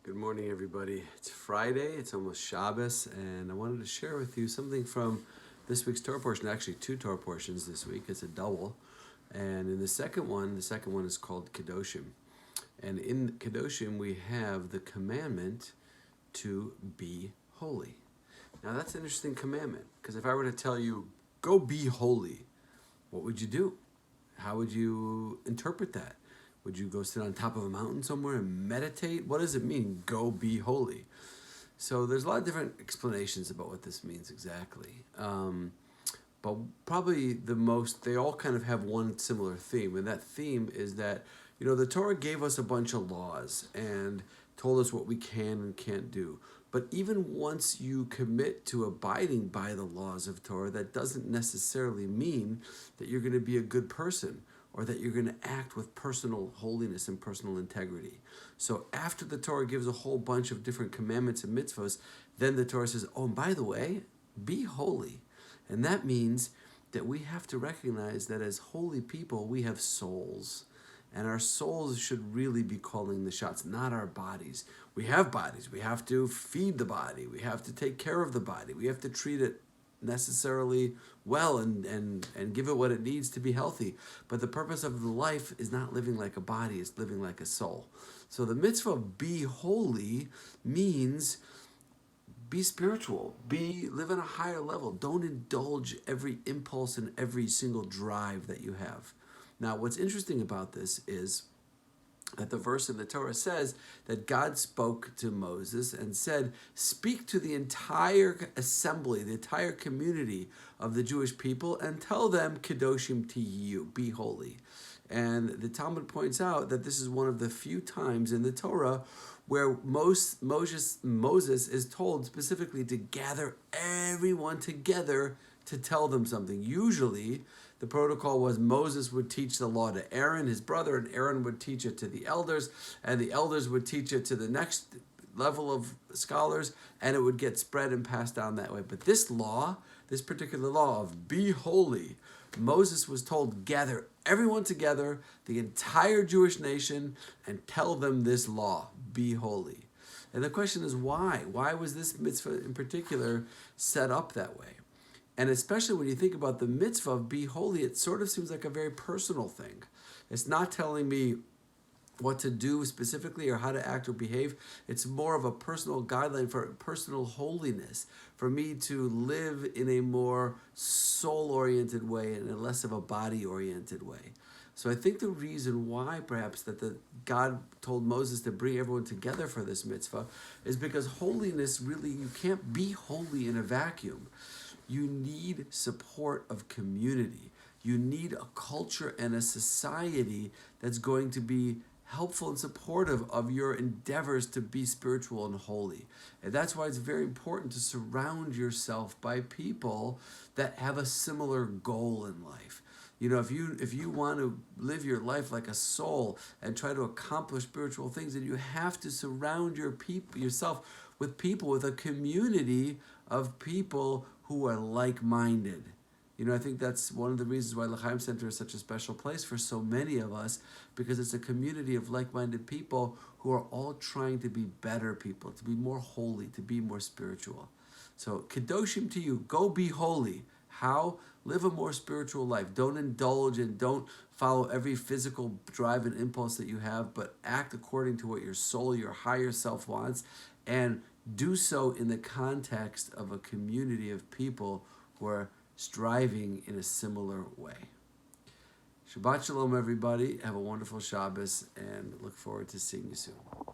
Good morning, everybody. It's Friday, it's almost Shabbos, and I wanted to share with you something from this week's Torah portion, actually two Torah portions this week. It's a double. And in the second one is called Kedoshim. And in Kedoshim, we have the commandment to be holy. Now, that's an interesting commandment, because if I were to tell you, go be holy, what would you do? How would you interpret that? Would you go sit on top of a mountain somewhere and meditate? What does it mean, go be holy? So there's a lot of different explanations about what this means exactly. But probably they all kind of have one similar theme. And that theme is that, the Torah gave us a bunch of laws and told us what we can and can't do. But even once you commit to abiding by the laws of Torah, that doesn't necessarily mean that you're going to be a good person, or that you're going to act with personal holiness and personal integrity. So after the Torah gives a whole bunch of different commandments and mitzvahs, then the Torah says, oh, and by the way, be holy. And that means that we have to recognize that as holy people, we have souls. And our souls should really be calling the shots, not our bodies. We have bodies. We have to feed the body. We have to take care of the body. We have to treat it necessarily well and give it what it needs to be healthy. But the purpose of the life is not living like a body, it's living like a soul. So the mitzvah of be holy means be spiritual, live on a higher level. Don't indulge every impulse and every single drive that you have. Now, what's interesting about this is that the verse in the Torah says that God spoke to Moses and said, speak to the entire assembly, the entire community of the Jewish people, and tell them, Kedoshim to you, be holy. And the Talmud points out that this is one of the few times in the Torah where Moses is told specifically to gather everyone together to tell them something. Usually, the protocol was Moses would teach the law to Aaron, his brother, and Aaron would teach it to the elders, and the elders would teach it to the next level of scholars, and it would get spread and passed down that way. But this particular law of be holy, Moses was told, gather everyone together, the entire Jewish nation, and tell them this law, be holy. And the question is why? Why was this mitzvah in particular set up that way? And especially when you think about the mitzvah of be holy, it sort of seems like a very personal thing. It's not telling me what to do specifically or how to act or behave. It's more of a personal guideline for personal holiness, for me to live in a more soul-oriented way and a less of a body-oriented way. So I think the reason why perhaps that God told Moses to bring everyone together for this mitzvah is because holiness really, you can't be holy in a vacuum. You need support of community. You need a culture and a society that's going to be helpful and supportive of your endeavors to be spiritual and holy. And that's why it's very important to surround yourself by people that have a similar goal in life. If you want to live your life like a soul and try to accomplish spiritual things, then you have to surround yourself with people, with a community of people who are like-minded. I think that's one of the reasons why L'Chaim Center is such a special place for so many of us, because it's a community of like-minded people who are all trying to be better people, to be more holy, to be more spiritual. So, Kedoshim to you, go be holy. How? Live a more spiritual life. Don't indulge and don't follow every physical drive and impulse that you have, but act according to what your soul, your higher self wants, and do so in the context of a community of people who are striving in a similar way. Shabbat Shalom, everybody. Have a wonderful Shabbos, and look forward to seeing you soon.